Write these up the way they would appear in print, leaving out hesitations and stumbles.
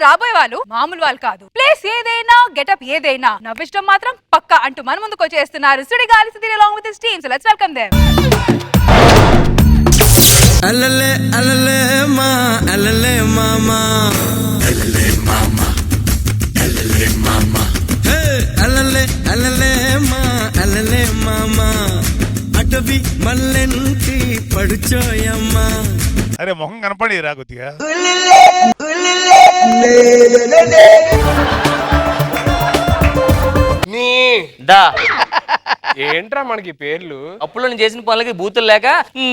రాబోయే వాళ్ళు మామూలు వాళ్ళు కాదు. ప్లేస్ ఏదైనా గెటప్ ఏదైనా నవ్విష్టం మాత్రం పక్కా అంటూ మన ముందుకు వచ్చేస్తున్నారు Sudigali Sudheer along with his team. So let's welcome them. అలలే అలలే మా అలలే మామా అలలే మామా అలలే మామా హే అలలే అలలే మా అలలే మామా అటవి మల్లెంటి పడుచోయమ్మా. అరే మొహం కనపడి రా కొద్దిగా. ఏంట్రా మనకి పేర్లు? అప్పుడు నేను చేసిన పనులకి బూతులు లేక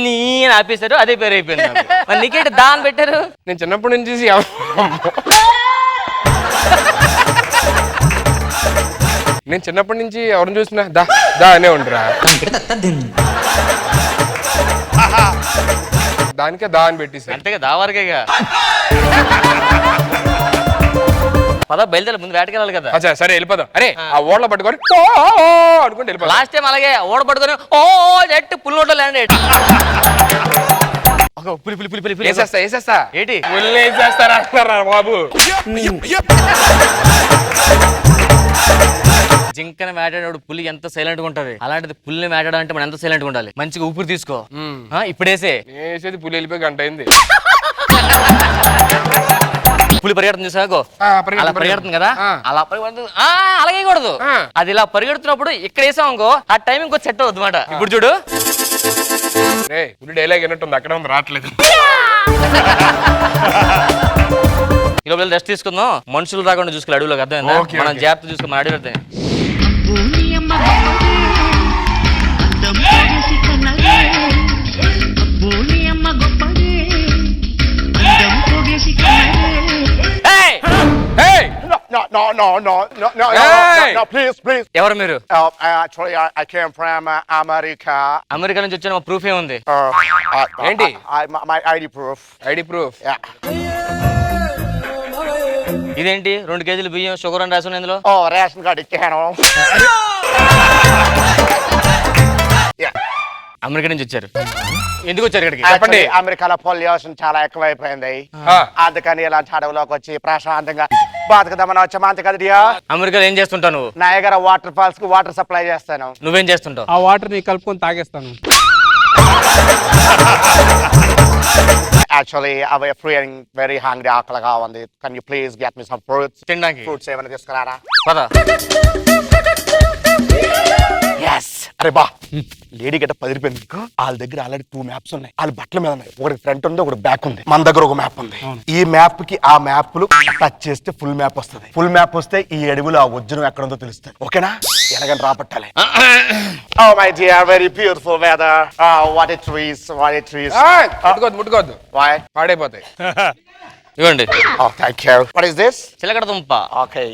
నీ అని ఆపేశారు, అదే పేరు అయిపోయింది. మరి నీకేంటి దా అని పెట్టారు? నేను చిన్నప్పటి నుంచి నేను చిన్నప్పటి నుంచి ఎవరిని చూసినా దా దా అనే ఉండరా, దానికే దా అని పెట్టేసి అంతేగా దా వరకేగా. పద బయలుదేరి, ముందు వేటకెళ్ళాలి కదా. అచ్చా సరే వెళ్ళిపోదాం. అరే ఆ ఓడలో పట్టుకొని అనుకుంటే వెళ్ళిపోదాం. లాస్ట్ టైం అలాగే ఓడ పట్టుకొని ఓ జట్టు పుల్లోట ల్యాండ్ పులి పులి పులి పులి పులి వేసేస్తా వేసేస్తా ఏంటి పుల్లు వేసేస్తారా అంటారా బాబు? జింకన వేటాడేవాడు పులి ఎంత సైలెంట్ గా ఉంటది, అలాంటిది పుల్లిని వేటాడు అంటే మనం ఎంత సైలెంట్ గా ఉండాలి. మంచిగా ఊపిరి తీసుకో. ఇప్పుడేసే వేసేది పులి వెళ్ళిపోయి గంట అయింది. పులి పరిగెడుతుంది చూసాగో, అలా పరిగెడుతుంది కదా, అలా పరిగెడుతుంది. అలాగే కూడదు, అది ఇలా పరిగెడుతున్నప్పుడు ఇక్కడ వేసాం అనుకో ఆ టైం ఇంకో సెట్ అవుతుంది మాట. ఇప్పుడు చూడు పులి డైలాగ్ విన్నట్టుంది, అక్కడ ఉంది రావట్లేదు. ఈ లోపల రెస్ట్ తీసుకుందాం, మనుషులు రాకుండా చూసుకోవాలి అడవిలోకి. అర్థమైందా? మనం జాగ్రత్త చూసుకో, మన అడవి వెళ్తాయి. ఎవరు మీరు? అమెరికా నుంచి వచ్చిన ప్రూఫ్ ఏముంది? ఏంటి? My ID proof. ID proof. ఇదేంటి 2 కేజీలు బియ్యం షుగర్ అని రాసి ఇందులో? Oh, రేషన్ కార్డు ఇచ్చాను. అమెరికా నుంచి వచ్చారు, ఎందుకు వచ్చారు ఇక్కడికి? చెప్పండి. అమెరికాలో పొల్యూషన్ చాలా ఎక్కువైపోయింది, అందుకని ఇలాంటి అడవులోకి వచ్చి ప్రశాంతంగా బతుకుదామని వచ్చామా. అంతే కదా డియా? అమెరికాలో ఏం చేస్తుంటావు నువ్వు? నయగరా వాటర్ ఫాల్స్ కి వాటర్ సప్లై చేస్తాను. నువ్వేం చేస్తుంటావు? ఆ వాటర్ ని కలుపుకొని తాగేస్తాను. Actually, I was feeling very hungry. ఆకలిగా ఉంది. Can you please get me some fruits? తినడానికి ఫ్రూట్స్ ఏమైనా తీసుకురారా? పద. Yes. అరే బా, లేడీ గట్ట 10 రూపాయలు. వాళ్ళ దగ్గర ఆల్రెడీ 2 మ్యాప్స్ ఉన్నాయి. వాళ్ళ బట్టల మీద ఉన్నాయి. ఒకటి ఫ్రంట్ ఉంది, ఒకటి బ్యాక్ ఉంది. మన దగ్గర ఒక మ్యాప్ ఉంది. ఈ మ్యాప్ కి ఆ మ్యాప్లు టచ్ చేస్తే ఫుల్ మ్యాప్ వస్తుంది. ఫుల్ మ్యాప్ వస్తే ఈ అడవిలో ఆ వజ్రం ఎక్కడ ఉందో తెలుస్తుంది. ఓకేనా? ఎలాగని రాబట్టాలి. Oh my dear, very beautiful weather. What a trees, what a trees. ముట్టుకోవద్దు, Why? పాడైపోతాయి. ఇవ్వండి. Oh, thank you. What is this? చిలకడ దుంప. Okay.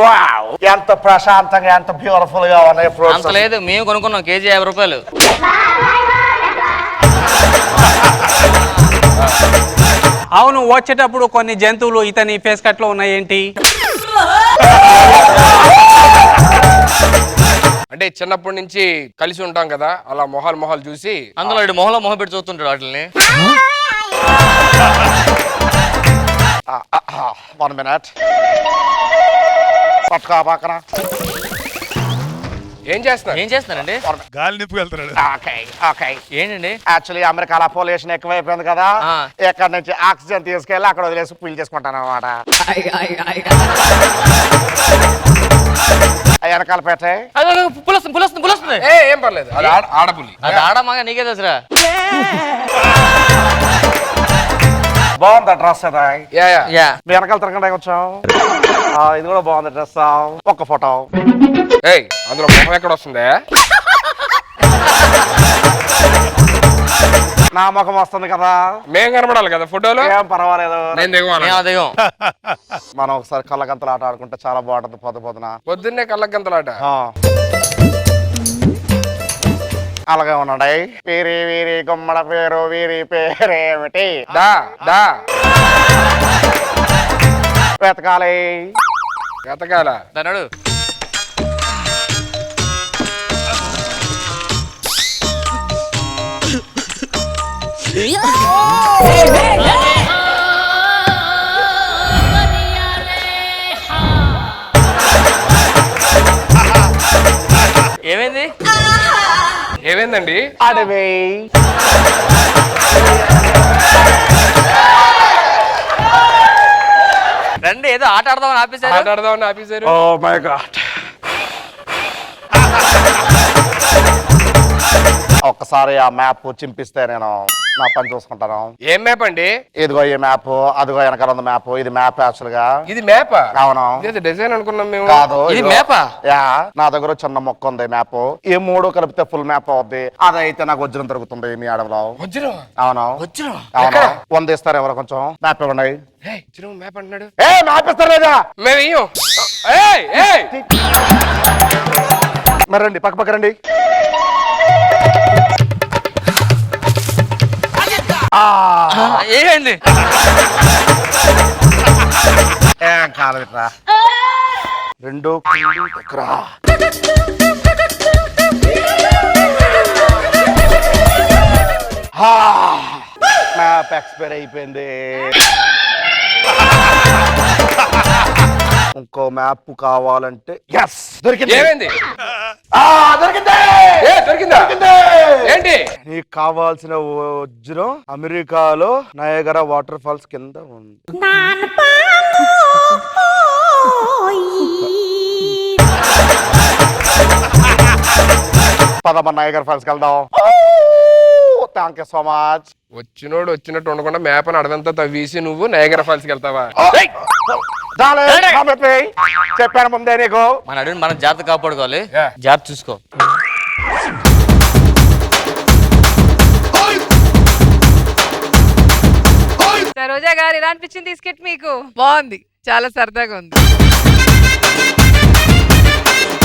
Wow! ఎంత ప్రశాంతంగా, ఎంత బ్యూటిఫుల్ గా ఉన్నాయి ఫ్రూట్స్. అంత లేదు, మేము కొనుక్కున్నాం, కేజీ 50 రూపాయలు. అవును, వచ్చేటప్పుడు కొన్ని జంతువులు ఇతని ఫేస్ కట్ లో ఉన్నాయి. ఏంటి అంటే చిన్నప్పటి నుంచి కలిసి ఉంటాం కదా, అలా మొహాలు చూసి అందులో మొహంలో మొహం పెట్టి చూస్తుంటాడు వాటిని. 1 minute. పట్టుకో పక్కన. ఏం చేస్తున్నారండి? గాలి నిప్పు వెళ్తున్నాడు. ఏంటండి? యాక్చువల్లీ అమెరికాలో పొల్యూషన్ ఎక్కువైపోయింది కదా, ఇక్కడ నుంచి ఆక్సిజన్ తీసుకెళ్ళి అక్కడ వదిలేసి పీల్ చేసుకుంటాను అనమాట. వెనకాల పెట్టే పులస్తుంది. ఏం పర్లేదు, అది ఆడపులి. అది ఆడ మగ నీకే తెలుసురా. బాగుంది డ్రెస్. యా వెనకాల తిరగడానికి వచ్చాం. ఇది కూడా బాగుంది డ్రెస్. ఒక్క ఫోటో. అందులో మొహం ఎక్కడ వస్తుంది? నా ముఖం వస్తుంది కదా, మేం కనపడాలి కదా ఫోటోలో. ఏం పర్వాలేదు. మనం ఒకసారి కళ్ళగంతలు ఆట ఆడుకుంటే చాలా బాగుంటుంది. పొద్దున్నే కళ్ళగంతలాట. అలాగే ఉండండి. వీరి వీరి గుమ్మడ పేరు, వీరి పేరేమిటి? వెతకాలి. దానాడు ఏమైంది? ఏమైందండి? అడవి రండి, ఏదో ఆట ఆడదామని ఆపేశారు. ఆడాడదామని ఆఫీసర్. Oh my god. ఒక్కసారి ఆ మ్యాప్ చింపిస్తే నేను నా పని చూసుకుంటాను. ఏం మ్యాప్ అండి? ఇదిగో ఈ మ్యాప్, అదిగో వెనకాల ఉంది మ్యాప్. ఇది మ్యాప్ యాక్చువల్ గా. ఇది మ్యాప్? అవును. ఇది డిజైన్ అనుకున్నాం మేము. కాదు, ఇది ఇదిగో. మ్యాపా? యా, నా దగ్గర చిన్న మొక్క ఉంది మ్యాప్. ఈ మూడు కలిపితే ఫుల్ మ్యాప్ అవుద్ది. అదైతే నాకు వజ్రం దొరుకుతుంది మీ అడవిలో. వజ్రం? అవును వచ్చినా అవును. 100 ఇస్తారు ఎవరు? కొంచెం మ్యాప్ ఇవ్వండి. వజ్రం మ్యాప్ అంటున్నాడు. ఏ మ్యాప్ ఇస్తారు లేదా? మేము ఇయ్యం. ఏయ్, ఏయ్. మరి రండి, పక్క పక్క రండి. ఏంటి? ఏం కాలరా రెండు దగ్గర మ్యాప్ ఎక్స్పైర్ అయిపోయింది. ఇంకో మ్యాప్ కావాలంటే ఎస్ దొరికింది. ఏమైంది? దొరికింది. ఏ, దొరికిందా? ఏంటి? నీకు కావాల్సిన వజ్రం అమెరికాలో నయగరా వాటర్ ఫాల్స్ కింద ఉంది. పదమ్మ నయగరా ఫాల్స్ కి వెళ్దాం. Thank you so much. వచ్చినోడు వచ్చినట్టు ఉండకుండా మ్యాప్ అని అడవంతా తవ్వేసి నువ్వు నయాగరా ఫాల్స్ కి వెళ్తావా? చెప్పాను ముందే నీకు. మన అడవిని మనం జాగ్రత్త కాపాడుకోవాలి. Yeah. జాగ్రత్త చూసుకో. సరోజా గారు ఎలా అనిపించింది ఈ స్కిట్ మీకు? బాగుంది, చాలా సరదాగా ఉంది.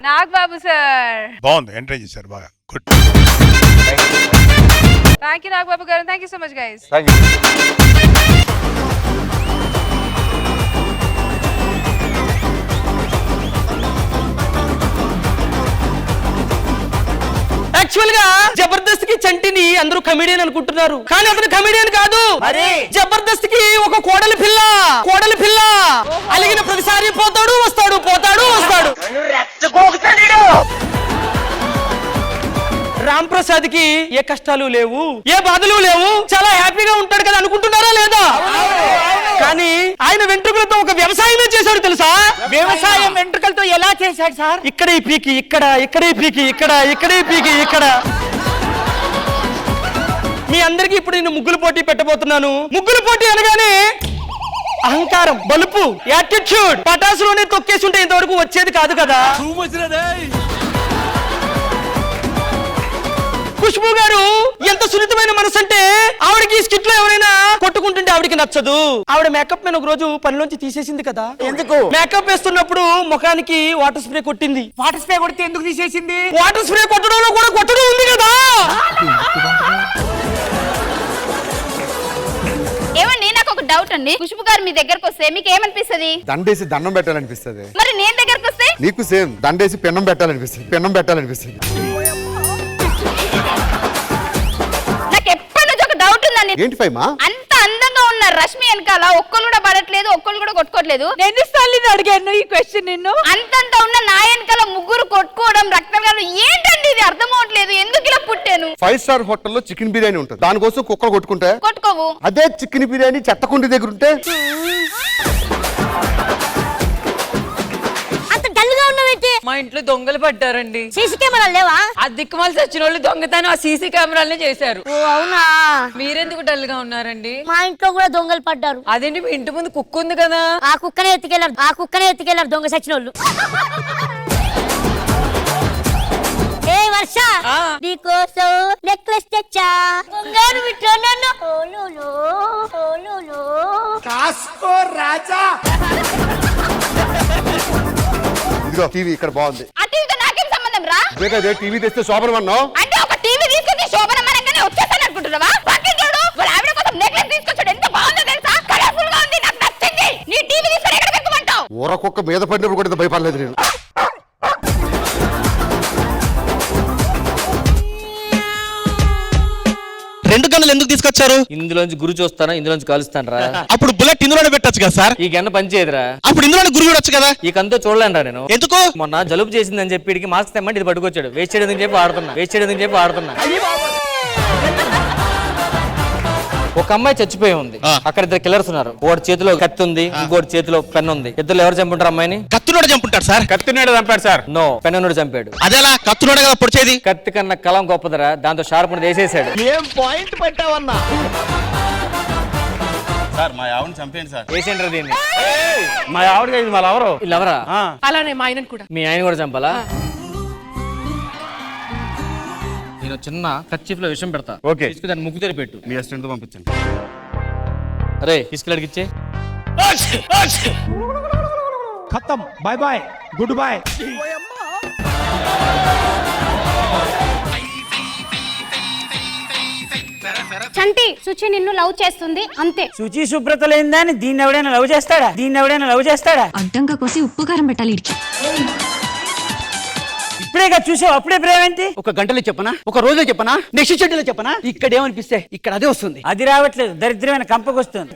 నాగ్ బాబు సార్ బాగుంది, ఎంటర్టైన్ చేశారు బాగా. గుడ్. థ్యాంక్ యూ నాగ్ బాబు గారు. Thank you so much guys. Thank you. Actual గా జబర్దస్త్ కి చంటిని అందరూ కమెడియన్ అనుకుంటున్నారు, కానీ అతను కమెడియన్ కాదు. జబర్దస్త్ కి ఒక కోడలి పిల్ల అలిగిన ప్రతిసారి పోతాడు వస్తాడు, పోతాడు వస్తాడు. రామ్ ప్రసాద్ కి ఏ కష్టాలు లేవు, ఏ బాధలు లేవు, చాలా హ్యాపీగా ఉంటాడు కదా అనుకుంటున్నారా లేదా? కానీ ఆయన వెంట్రుకలతో ఒక వ్యవసాయమే చేశాడు తెలుసా? వ్యవసాయం వెంట్రుకలతో ఎలా చేశాడు సార్? ఇక్కడే పీకి ఇక్కడ, ఇక్కడే పీకి ఇక్కడ, ఇక్కడే పీకి ఇక్కడ. మీ అందరికి ఇప్పుడు నేను ముగ్గులు పోటీ పెట్టబోతున్నాను. ముగ్గులు పోటీ అనగానే అహంకారం, బలుపు, యాటిట్యూడ్ పటాసులోనే తొక్కేసి ఉంటే ఇంతవరకు వచ్చేది కాదు కదా. ఖుష్బూ గారు ఎంత సున్నితమైన మనసు అంటే ఆవిడకి స్కిట్ లో ఎవరైనా కొట్టుకుంటుంటే ఆవిడకి నచ్చదు. ఆవిడ మేకప్ మ్యాన్ ఒక రోజు పనిలోంచి తీసేసింది కదా. ఎందుకు? మేకప్ వేస్తున్నప్పుడు ముఖానికి వాటర్ స్ప్రే కొట్టింది. వాటర్ స్ప్రే కొడితే ఎందుకు తీసేసింది? వాటర్ స్ప్రే కొట్టడంలో కూడా కొట్టడం ఉంది కదా. ఏమండి, నాకు ఒక డౌట్ అండి. ఖుష్బు గారు మీ దగ్గరకు వస్తే మీకు ఏమనిపిస్తుంది? దండేసి దండం పెట్టాలనిపిస్తుంది. మరి నేను దగ్గరకు వస్తే నీకు సేమ్ దండేసి పెన్నం పెట్టాలనిపిస్తుంది. నాకు ఎప్పటి నుంచి ఒక డౌట్ ఉందండి. ఏంటి ఫైమా? అంత అందంగా ఉన్న రష్మి వెనకాల ఒక్కళ్ళు కూడా పడట్లేదు, ఒక్కళ్ళు కూడా కొట్టుకోవట్లేదు. ఎన్నిసార్లు అడిగాను ఈ క్వశ్చన్ నిన్ను? అంతంత ఉన్న నా వెనకాల ముగ్గురు కొట్టుకోవడం, రక్తగాలు, ఏంటండి ఇది? అర్థం అవట్లేదు. ఎందుకు ఇలా పుట్టాను? 5 స్టార్ హోటల్లో చికెన్ బిర్యానీ ఉంటుంది, దానికోసం కుక్కలు కొట్టుకుంటే కొట్టుకోవు. అదే చికెన్ బిర్యానీ చెత్తకుండి దగ్గర ఉంటే మా ఇంట్లో దొంగలు పడ్డారండి. సీసీ కెమెరాలు లేవా? ఆ దిక్కుమాలి సచ్చిన వాళ్ళు దొంగతనం ఆ సీసీ కెమెరాలనే చేశారు. ఓ అవునా? మీరెందుకు డల్ గా ఉన్నారండి? మా ఇంట్లో కూడా దొంగలు పడ్డారు. అదేంటి, మీ ఇంటి ముందు కుక్క ఉంది కదా. ఆ కుక్కనే ఎత్తుకెళ్లారు దొంగ సచిన వాళ్ళు. ఏ వర్ష, నీకోసం నెక్లెస్ తెచ్చా. బంగారు బిడ్డ నన్ను కాస్కో రాజా. ఇదిగో టీవీ ఇక్కడ బాగుంది. ఆ టీవీతో నాకేం సంబంధం రా? అదే టీవీ తెస్తే శోభనం అన్నావు. అంటే ఒక టీవీ తీసుకొచ్చి శోభనమ్మనంగానే వచ్చేసాను అనుకుంటున్నావా? పక్కన చూడు, వాళ్ళ ఆవిడ కోసం నెక్లెస్ తీసుకొచ్చాడు. ఎంత బాగుందో తెలుసా? కలర్ఫుల్ గా ఉంది, నాకు నచ్చింది. నీ టీవీ తీసుకొని ఎక్కడ పెట్టుకుంటావు? ఊర కుక్క మీద పడినప్పుడు కూడా భయపడలేదు నేను. 2 గన్నులు ఎందుకు తీసుకొచ్చారు? ఇందులోంచి గురి చూస్తాను, ఇందులోంచి కాలుస్తాను రా. అప్పుడు బుల్లెట్ ఇందులోనే పెట్టొచ్చు కదా సార్. ఈ గన్న పనిచేయదురా. అప్పుడు ఇందులోనే గురి చూడొచ్చు కదా. ఈ కంతో చూడలేను రా నేను. ఎందుకు? మొన్న జలుబు చేసిందని చెప్పి ఇడికి మాస్క్ తెమ్మంటే ఇది పట్టుకొచ్చాడు. వేస్ట్ చేయడం చెప్పి ఆడుతున్నా. ఒక అమ్మాయి చచ్చిపోయి ఉంది. అక్కడ 2 కిల్లర్స్ ఉన్నారు. ఒకటి చేతిలో కత్తి ఉంది, ఇంకోటి చేతిలో పెన్ ఉంది. ఇద్దరు ఎవరు చంపుంటారు అమ్మాయిని? కత్తునోడు చంపుంటాడు సార్. కత్తినేడు చంపాడు సార్. నో, పెన్నుడు చంపాడు. అదేలా? కత్తునోడే కదా పొడిచేది. కత్తి కన్నా కలం గొప్పదరా. దాంతో షార్ప్ వేసేసాడు. ఏం పాయింట్ పెట్టావన్నా? సార్ మా ఆవిడని చంపేయండి సార్. వేసేంటారు దీన్ని. మా ఆవిడ మళ్ళీ ఎవరు? వీళ్ళెవరా? అలానే మా ఆయన కూడా. మీ ఆయన కూడా చంపాలా? నేను చిన్న కచ్చిఫ్ లో విషయం పెడతా. ఓకే. తీసుకు దాన్ని ముక్కు తెరి పెట్టు. మీ అసిస్టెంట్ తో పంపించండి. అరే తీసుకెళ్ళడికి ఇచ్చే. ఖతం. Bye bye, good boy. Chanti Suchi నిన్ను లవ్ చేస్తుంది అంతే. శుచి శుభ్రత లేని దీన్ని ఎవడైనా లవ్ చేస్తాడా? అడ్డంగా కోసి ఉప్పు కారం పెట్టాలి ఇడికి. ఇప్పుడే చూసావు, అప్పుడే ప్రేమ ఏంటి? ఒక గంటలో చెప్పనా, ఒక రోజులో చెప్పనా, నెక్స్ట్ షెడ్యూల్లో చెప్పనా? ఇక్కడ ఏమనిపిస్తే ఇక్కడ అదే వస్తుంది. అది రావట్లేదు, దరిద్రమైన కంపకొస్తుంది.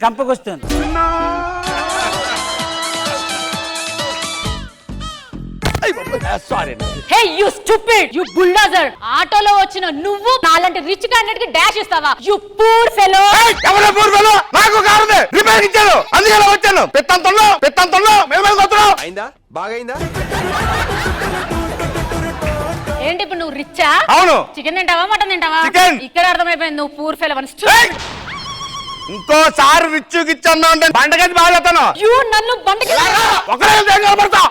Sorry. Hey you stupid, you bulldozer. ఆటోలో వచ్చిన నువ్వు నాలాంటి రిచ్ క్యాండిడేట్ కి డాష్ ఇస్తావా? You poor fellow. ఎవరో పూర్ ఫెలో? నాకు కారు ఉంది, రిపేర్ ఇచ్చాను, అందుకే ఇలా వచ్చాను. పెత్తంతంలో మేము వస్తున్నాం. అయిందా? బాగైందా? ఏంటి ఇప్పుడు నువ్వు రిచ్చా? అవును. చికెన్ తింటావా, మటన్ తింటావా? చికెన్. ఇక్కడ అర్థమైపోయింది నువ్వు పూర్ ఫెలో అని. ఇంకోసారి రిచ్చు గిచ్చు అన్నా అంటే బండగది బాగా చెప్తాను. యు నన్ను బండికి ఒకరే నిలబడతా.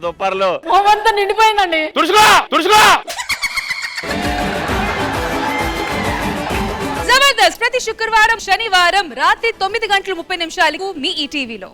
దుప్పర్లు మొహమంతా నిండిపోయిందండి. తుడుచుకో. జబర్దస్త్ ప్రతి శుక్రవారం, శనివారం రాత్రి 9 గంటల 30 నిమిషాలకు మీ ఈటీవీలో.